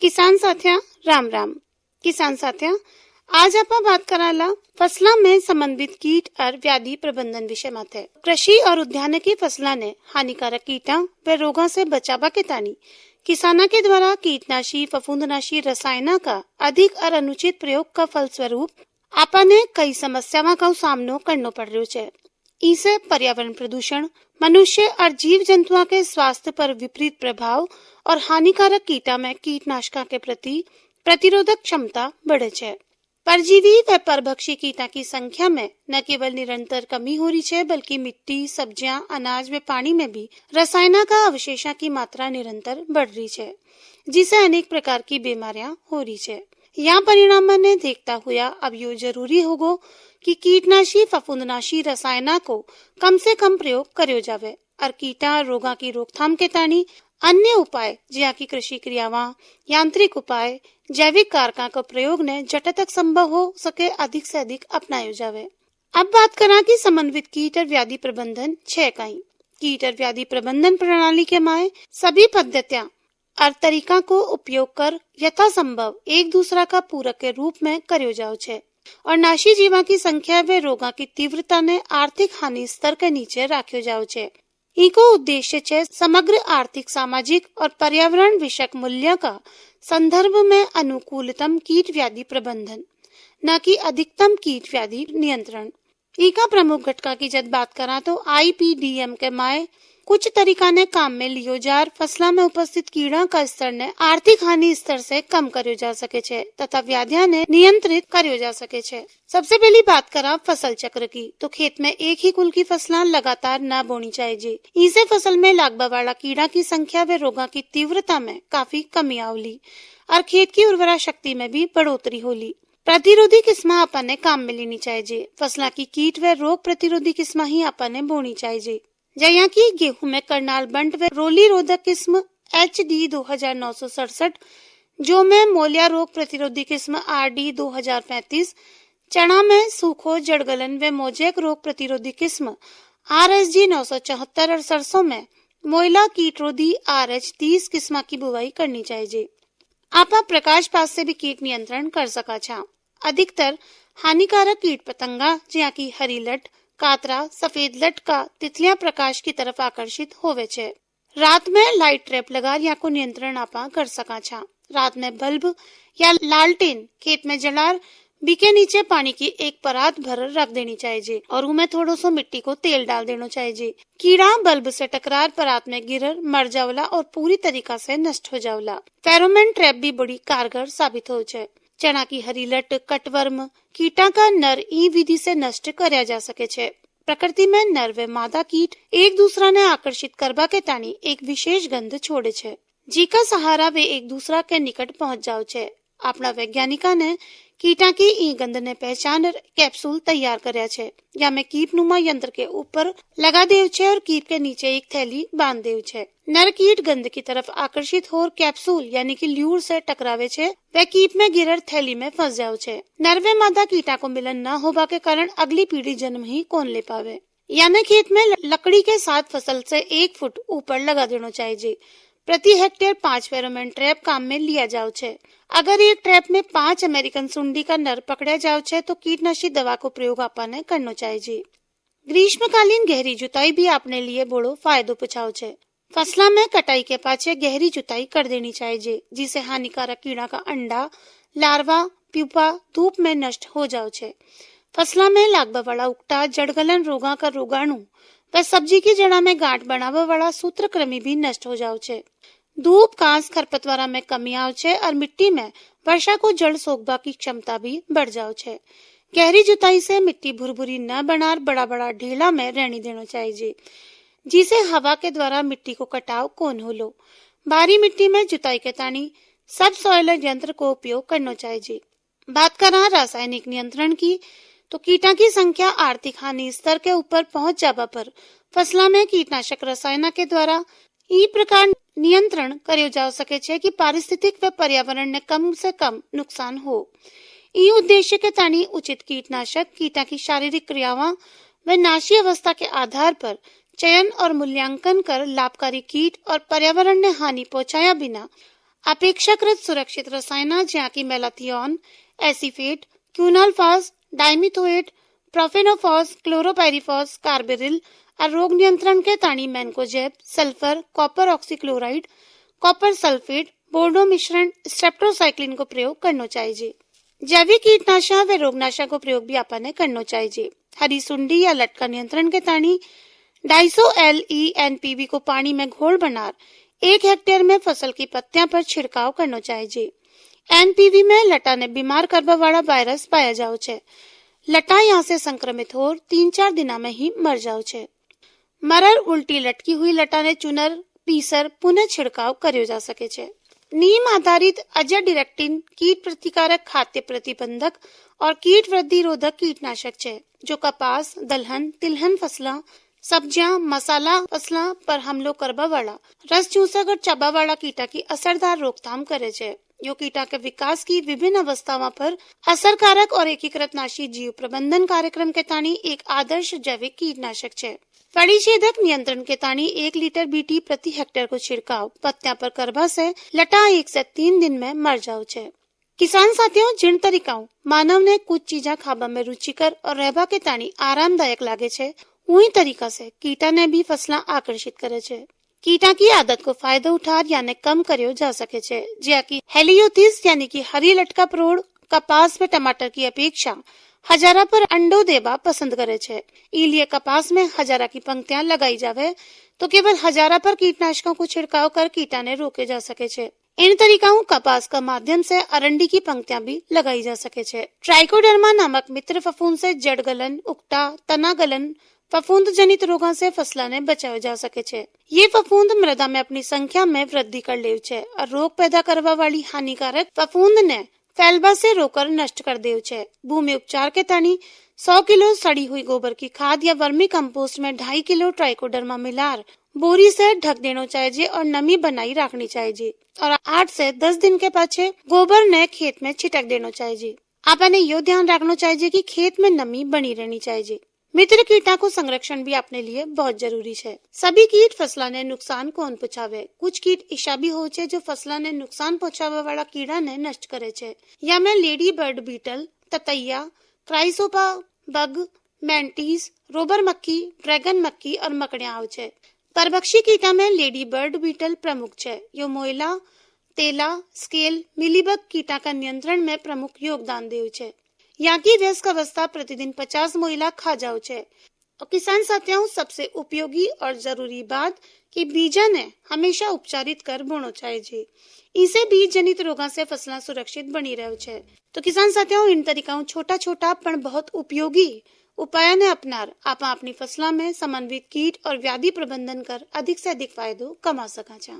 किसान साथिया राम राम। किसान साथिया आज आपण बात करायला फसला में संबंधित कीट और व्याधि प्रबंधन विषय माथे। कृषि और उद्यानिकी फसला ने हानिकारक कीटा व रोगा से बचावा के तानी किसाना के द्वारा कीटनाशी फफूंदनाशी रसायना का अधिक और अनुचित प्रयोग का फलस्वरूप आपने कई समस्याओं का सामना करना पड़ रहा है। इसे पर्यावरण प्रदूषण, मनुष्य और जीव जंतुओं के स्वास्थ्य पर विपरीत प्रभाव और हानिकारक कीटा में कीटनाशक के प्रति प्रतिरोधक क्षमता बढ़े है। परजीवी व परभक्षी कीटा की संख्या में न केवल निरंतर कमी हो रही है, बल्कि मिट्टी, सब्जियां, अनाज व पानी में भी रसायन का अवशेषों की मात्रा निरंतर बढ़ रही है, जिसे अनेक प्रकार की बीमारियां हो रही है। यहाँ परिणाम ने देखता हुआ अब यो जरूरी होगो कि कीटनाशी फफूंदनाशी रसायना को कम से कम प्रयोग करो जावे और कीटा रोगा की रोकथाम के तानी अन्य उपाय जिया की कृषि क्रियावां, यांत्रिक उपाय, जैविक कारका का प्रयोग ने जट तक संभव हो सके अधिक से अधिक अपनायो जावे। अब बात करा कि समन्वित कीट और व्याधि प्रबंधन 6 इकाई कीट और व्याधि प्रबंधन प्रणाली के माए सभी पद्धतियां और तरीका को उपयोग कर यथासंभव एक दूसरा का पूरक के रूप में करो जाओ छे और नाशी जीवा की संख्या व रोगा की तीव्रता ने आर्थिक हानि स्तर के नीचे रखो जाओ छे। इको उद्देश्य छे समग्र आर्थिक, सामाजिक और पर्यावरण विषयक मूल्य का संदर्भ में अनुकूलतम कीट व्याधि प्रबंधन, न कि अधिकतम कीट व्याधि नियंत्रण। इका प्रमुख घटका की जब बात करा तो IPDM के माए कुछ तरीका ने काम में लियो जार फसला में उपस्थित कीड़ा का स्तर ने आर्थिक हानि स्तर से कम करो जा सके छे तथा व्याधिया ने नियंत्रित करो जा सके छे। सबसे पहली बात करा फसल चक्र की तो खेत में एक ही कुल की फसला लगातार न बोनी चाहिए। इसे फसल में लागबा वाला कीड़ा की संख्या व रोगा की तीव्रता में काफी कमी आवली और खेत की उर्वरा शक्ति में भी बढ़ोतरी होली। प्रतिरोधी किस्म अपने काम में लेनी चाहिए। फसला की कीट व रोग प्रतिरोधी किस्म ही अपने बोनी चाहिए। जया की गेहूं में करनाल बंट व रोली रोधक किस्म HD 2967, जो में मोलिया रोग प्रतिरोधी किस्म RD 2035, चना में सूखो जड़गलन व मोजेक रोग प्रतिरोधी किस्म RSG 974 और सरसों में मोइला कीटरोधी RH 30 किस्म की बुवाई करनी चाहिए। आपा प्रकाश पास से भी कीट नियंत्रण कर सका छा। अधिकतर हानिकारक कीट पतंगा जिया की हरी लट, कातरा, सफेद लट का तितलियां प्रकाश की तरफ आकर्षित होवे छे। रात में लाइट ट्रैप लगा या को नियंत्रण आपा कर सका छा। रात में बल्ब या लालटेन खेत में जलार बीके नीचे पानी की एक परात भर रख देनी चाहिए और उनमें थोड़ो सो मिट्टी को तेल डाल देना चाहिए। कीड़ा बल्ब से टकरार परात में गिरर मर जावला और पूरी तरीका से नष्ट हो जावला। फेरोमोन ट्रैप भी बड़ी कारगर साबित हो जाए। चना की हरी लट, कटवर्म कीटा का नर ई विधि से नष्ट करया जा सके छे। प्रकृति में नर व मादा कीट एक दूसरा ने आकर्षित करबा के तानी एक विशेष गंध छोड़े छे, जीका सहारा वे एक दूसरा के निकट पहुंच जाओ छे। अपना वैज्ञानिका ने कीटा की ई गंध ने पहचान कैप्सूल तैयार करया छे, या में कीटनुमा यंत्र के ऊपर लगा देव छे और कीट के नीचे एक थैली बांध देव छे। नर कीट गंध की तरफ आकर्षित हो कैप्सूल यानी कि ल्यूर से टकरावे छे व कीट में गिरर थैली में फंस जाओ छे। नर व मादा कीटा को मिलन न होबा के कारण अगली पीढ़ी जन्म ही कौन ले पावे। यानी खेत में लकड़ी के साथ फसल से 1 फुट ऊपर लगा देना चाहिए। प्रति हेक्टेयर 5 फेरोमोन ट्रैप काम में लिया जाओ छे। अगर एक ट्रैप में 5 अमेरिकन सुंडी का नर पकड़ा जाओ छे तो कीटनाशी दवा को प्रयोग आपने करना चाहिए। ग्रीष्मकालीन गहरी जुताई भी आपने लिए बड़ो फायदो पुछाओ छे। फसला में कटाई के पाछे गहरी जुताई कर देनी चाहिए, जिसे हानिकारक कीड़ा का अंडा, लार्वा, प्यूपा धूप में नष्ट हो जाओ छे। फसला में लागबा वाला उकटा, जड़गलन रोगा का रोगाणु व सब्जी की जड़ा में गांठ बनावा वाला सूत्रकृमि भी नष्ट हो जाओ छे। धूप, कांस, खरपतवारा में कमी आओ छे और मिट्टी में वर्षा को जड़ सोखबा की क्षमता भी बढ़ जाओ छे। गहरी जुताई से मिट्टी भुरभुरी न बनार बड़ा बड़ा ढेला में रहने देना चाहिए, जिसे हवा के द्वारा मिट्टी को कटाव कौन होलो। भारी मिट्टी में जुताई के तानी सब सॉइलर यंत्र को उपयोग करना चाहिए। बात करा रासायनिक नियंत्रण की तो कीटा की संख्या आर्थिक हानि स्तर के ऊपर पहुंच जाबा पर फसला में कीटनाशक रसायन के द्वारा ई प्रकार नियंत्रण करो जा सके छे कि पारिस्थितिक व पर्यावरण ने कम से कम नुकसान हो। ई उद्देश्य के तानी उचित कीटनाशक कीटा की शारीरिक क्रियावां व नाशी अवस्था के आधार पर चयन और मूल्यांकन कर लाभकारी कीट और पर्यावरण ने हानि पहुंचाया बिना अपेक्षाकृत सुरक्षित रसायन ज्यां की malathion, acephate, quinalphos, dimethoate, profenofos, chlorpyrifos, carbaryl और रोग नियंत्रण के ताणी mancozeb, sulphur, copper oxychloride, copper sulphate, Bordeaux मिश्रण, स्ट्रेप्टोसाइक्लिन को प्रयोग करना चाहिए। जैविक कीटनाशक व रोगनाशक को प्रयोग भी आपने करना चाहिए। हरी सुंडी या लटका नियंत्रण के ताणी डाइसोएलईएनपीवी को पानी में घोल बनार 1 हेक्टेयर में फसल की पत्तियां पर छिड़काव करना चाहिए। एनपीवी में लटा ने बीमार करवा वाला वायरस पाया जाओ छे। लटा यहाँ से संक्रमित हो 3-4 दिना में ही मर जाओ छे। मरर उल्टी लटकी हुई लटा ने चुनर पीसर पुनः छिड़काव कर्यो जा सके छे। नीम आधारित अजाडिरेक्टिन कीट प्रतिकारक खाद्य प्रतिबंधक और कीट वृद्धि रोधक कीटनाशक छे जो कपास, दलहन, तिलहन फसला, सब्जियां, मसाला फसला पर हमलो करवा वाला रस चूसक और चबा वाला कीटा की असरदार रोकथाम करे छे। यो कीटा के विकास की विभिन्न अवस्थाओं पर असरकारक और एकीकृत नाशी जीव प्रबंधन कार्यक्रम के ताणी एक आदर्श जैविक कीटनाशक छे। फड़ीछेदक नियंत्रण के ताणी 1 लीटर बीटी प्रति हेक्टेयर को छिड़काव पत्तियां पर करवा से लटा 1 से 3 दिन में मर जाओ छे। किसान साथियों, जिन तरीकाओं मानव ने कुछ चीजा खाबा में रुचिकर और रहबा के ताणी आरामदायक लागे छे, उही तरीका से कीटा ने भी फसला आकर्षित करे छे। कीटा की आदत को फायदा उठार यानी कम कर्यो जा सके छे, ज्या की हेलियोथिस यानी कि हरी लटका प्रोड़ कपास व टमाटर की अपेक्षा हजारा पर अंडो देबा पसंद करे छे। इलिए कपास में हजारा की पंक्तियां लगाई जावे तो केवल हजारा पर कीटनाशकों को छिड़काव कर कीटा ने रोके जा सके छे। इन तरीकाओं कपास का माध्यम से अरंडी की पंक्तियां भी लगाई जा सके छे। ट्राइकोडर्मा नामक मित्र फफूंद से जड़ गलन, उकटा, तना गलन, फफूंद जनित रोगों से फसला ने बचाव जा सके छे। ये फफूंद मृदा में अपनी संख्या में वृद्धि कर ले छे और रोग पैदा करवा वाली हानिकारक फफूंद ने फैलबा से रोकर नष्ट कर दे छे। भूमि उपचार के ताणी 100 किलो सड़ी हुई गोबर की खाद या वर्मी कंपोस्ट में 2.5 किलो ट्राइकोडर्मा मिलार बोरी से ढक देना चाहिए और नमी बनाई रखनी चाहिए और 8 से 10 दिन के पाछे गोबर ने खेत में छिटक देना चाहिए। आपने यो ध्यान रखना चाहिए कि खेत में नमी बनी रहनी चाहिए। मित्र कीटा को संरक्षण भी अपने लिए बहुत जरूरी है। सभी कीट फसला ने नुकसान कौन पहुंचावे। कुछ कीट ऐसा भी हो छे जो फसला ने नुकसान पहुंचावे वाला कीड़ा ने नष्ट करे छे। या में लेडी बर्ड बीटल, ततैया, क्राइसोपा बग, मैंटीज, रोबर मक्खी, ड्रैगन मक्खी और मकड़िया आव छे। परभक्षी कीटा में लेडी बर्ड बीटल प्रमुख छे। यो मोयला, तेला, स्केल, मिलीबग कीटा का नियंत्रण में प्रमुख योगदान देव छे। यहाँ की वयस्क अवस्था प्रतिदिन 50 मोइला खा जाओ छे। और किसान साथियों, सबसे उपयोगी और जरूरी बात कि बीजा ने हमेशा उपचारित कर बोनो चाहिए। इसे बीज जनित रोगों से फसला सुरक्षित बनी रहे छे। तो किसान साथियों, इन तरीकाओं छोटा छोटा पण बहुत उपयोगी उपाय ने अपनार आप अपनी फसला में समन्वित कीट और व्याधि प्रबंधन कर अधिक से अधिक फायदो कमा सका छा।